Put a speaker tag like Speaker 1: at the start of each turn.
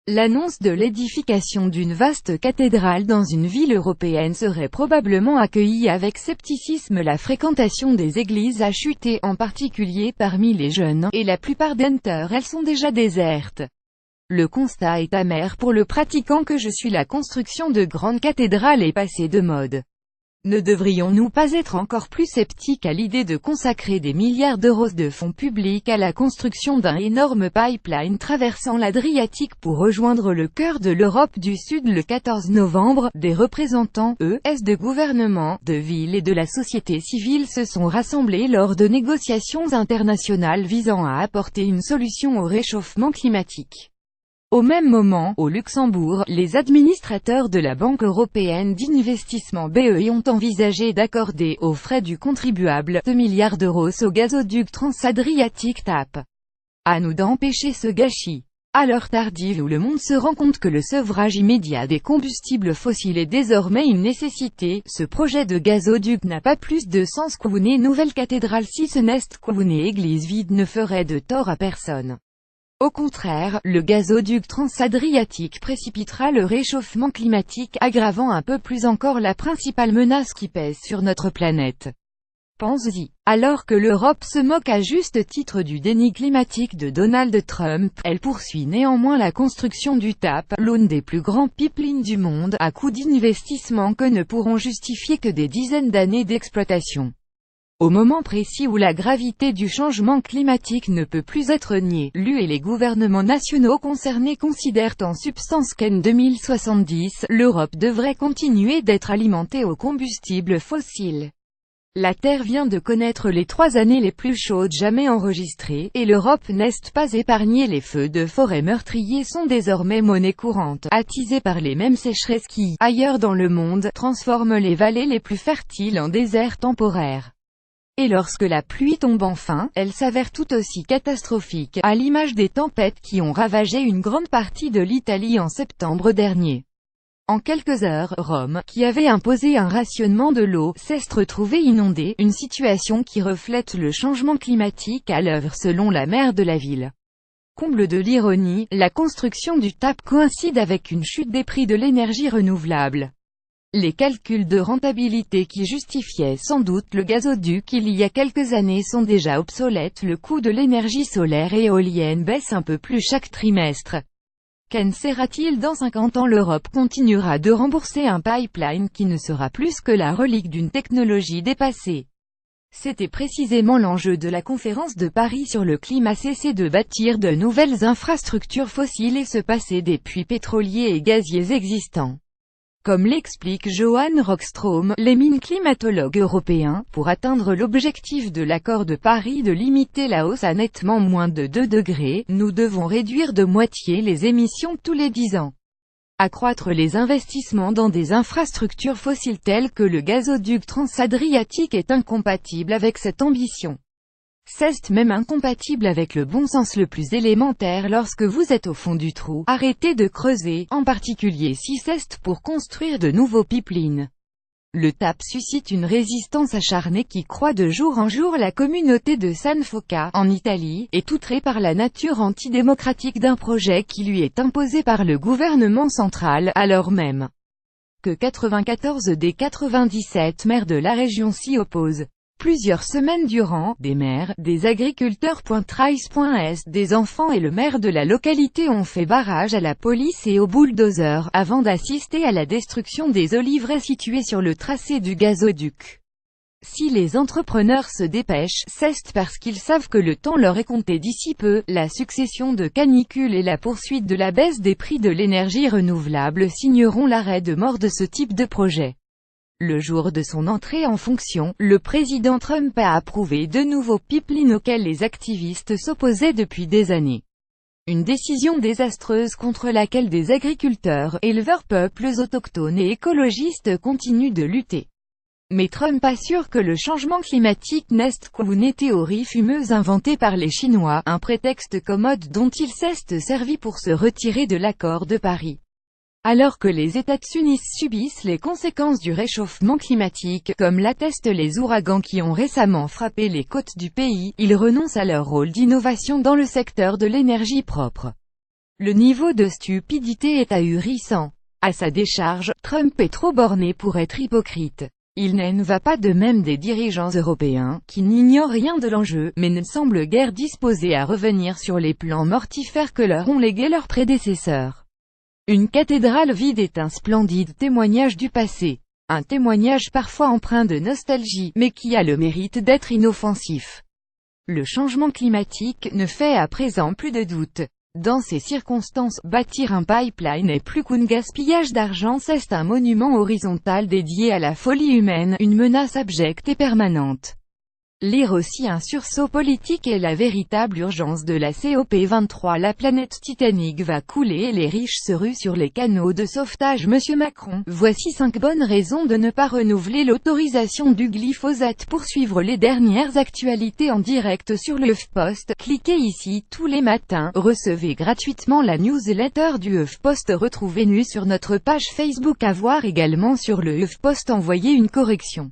Speaker 1: L'annonce de l'édification d'une vaste cathédrale dans une ville européenne serait probablement accueillie avec scepticisme. La fréquentation des églises a chuté, en particulier parmi les jeunes, et la plupart d'entre elles sont déjà désertes. Le constat est amer pour le pratiquant que je suis. La construction de grandes cathédrales est passée de mode. Ne devrions-nous pas être encore plus sceptiques à l'idée de consacrer des milliards d'euros de fonds publics à la construction d'un énorme pipeline traversant l'Adriatique pour rejoindre le cœur de l'Europe du Sud? Le 14 novembre, des représentants, de gouvernements, de villes et de la société civile se sont rassemblés lors de négociations internationales visant à apporter une solution au réchauffement climatique. Au même moment, au Luxembourg, les administrateurs de la Banque européenne d'investissement BEI ont envisagé d'accorder, aux frais du contribuable, 2 milliards d'euros au gazoduc Transadriatique TAP. À nous d'empêcher ce gâchis. À l'heure tardive où le monde se rend compte que le sevrage immédiat des combustibles fossiles est désormais une nécessité, ce projet de gazoduc n'a pas plus de sens qu'une nouvelle cathédrale, si ce n'est qu'une église vide ne ferait de tort à personne. Au contraire, le gazoduc Transadriatique précipitera le réchauffement climatique, aggravant un peu plus encore la principale menace qui pèse sur notre planète. Pense-y. Alors que l'Europe se moque à juste titre du déni climatique de Donald Trump, elle poursuit néanmoins la construction du TAP, l'une des plus grands pipelines du monde, à coût d'investissements que ne pourront justifier que des dizaines d'années d'exploitation. Au moment précis où la gravité du changement climatique ne peut plus être niée, l'UE et les gouvernements nationaux concernés considèrent en substance qu'en 2070, l'Europe devrait continuer d'être alimentée aux combustibles fossiles. La Terre vient de connaître les 3 années les plus chaudes jamais enregistrées, et l'Europe n'est pas épargnée. Les feux de forêt meurtriers sont désormais monnaie courante, attisés par les mêmes sécheresses qui, ailleurs dans le monde, transforment les vallées les plus fertiles en déserts temporaires. Et lorsque la pluie tombe enfin, elle s'avère tout aussi catastrophique, à l'image des tempêtes qui ont ravagé une grande partie de l'Italie en septembre dernier. En quelques heures, Rome, qui avait imposé un rationnement de l'eau, s'est retrouvée inondée, une situation qui reflète le changement climatique à l'œuvre selon la maire de la ville. Comble de l'ironie, la construction du TAP coïncide avec une chute des prix de l'énergie renouvelable. Les calculs de rentabilité qui justifiaient sans doute le gazoduc il y a quelques années sont déjà obsolètes. Le coût de l'énergie solaire et éolienne baisse un peu plus chaque trimestre. Qu'en sera-t-il dans 50 ans? L'Europe continuera de rembourser un pipeline qui ne sera plus que la relique d'une technologie dépassée. C'était précisément l'enjeu de la conférence de Paris sur le climat: cesser de bâtir de nouvelles infrastructures fossiles et se passer des puits pétroliers et gaziers existants. Comme l'explique Johan Rockström, l'émine climatologue européen, pour atteindre l'objectif de l'accord de Paris de limiter la hausse à nettement moins de 2 degrés, nous devons réduire de moitié les émissions tous les 10 ans. Accroître les investissements dans des infrastructures fossiles telles que le gazoduc Transadriatique est incompatible avec cette ambition. C'est même incompatible avec le bon sens le plus élémentaire. Lorsque vous êtes au fond du trou, arrêtez de creuser, en particulier si c'est pour construire de nouveaux pipelines. Le TAP suscite une résistance acharnée qui croît de jour en jour. La communauté de San Foca, en Italie, est outrée par la nature antidémocratique d'un projet qui lui est imposé par le gouvernement central, alors même que 94 des 97 maires de la région s'y opposent. Plusieurs semaines durant, des maires, des agriculteurs, des enfants et le maire de la localité ont fait barrage à la police et aux bulldozers, avant d'assister à la destruction des oliveraies situées sur le tracé du gazoduc. Si les entrepreneurs se dépêchent, c'est parce qu'ils savent que le temps leur est compté d'ici peu. La succession de canicules et la poursuite de la baisse des prix de l'énergie renouvelable signeront l'arrêt de mort de ce type de projet. Le jour de son entrée en fonction, le président Trump a approuvé de nouveaux pipelines auxquels les activistes s'opposaient depuis des années. Une décision désastreuse contre laquelle des agriculteurs, éleveurs, peuples autochtones et écologistes continuent de lutter. Mais Trump assure que le changement climatique n'est qu'une théorie fumeuse inventée par les Chinois, un prétexte commode dont il s'est servi pour se retirer de l'accord de Paris. Alors que les États-Unis subissent les conséquences du réchauffement climatique, comme l'attestent les ouragans qui ont récemment frappé les côtes du pays, ils renoncent à leur rôle d'innovation dans le secteur de l'énergie propre. Le niveau de stupidité est ahurissant. À sa décharge, Trump est trop borné pour être hypocrite. Il n'en va pas de même des dirigeants européens, qui n'ignorent rien de l'enjeu, mais ne semblent guère disposés à revenir sur les plans mortifères que leur ont légués leurs prédécesseurs. Une cathédrale vide est un splendide témoignage du passé. Un témoignage parfois empreint de nostalgie, mais qui a le mérite d'être inoffensif. Le changement climatique ne fait à présent plus de doute. Dans ces circonstances, bâtir un pipeline n'est plus qu'un gaspillage d'argent, c'est un monument horizontal dédié à la folie humaine, une menace abjecte et permanente. Lire aussi un sursaut politique et la véritable urgence de la COP23. La planète Titanic va couler et les riches se ruent sur les canaux de sauvetage. Monsieur Macron, voici 5 bonnes raisons de ne pas renouveler l'autorisation du glyphosate. Pour suivre les dernières actualités en direct sur le HuffPost, cliquez ici. Tous les matins, recevez gratuitement la newsletter du HuffPost. Retrouvez-nous sur notre page Facebook. À voir également sur le HuffPost. Envoyez une correction.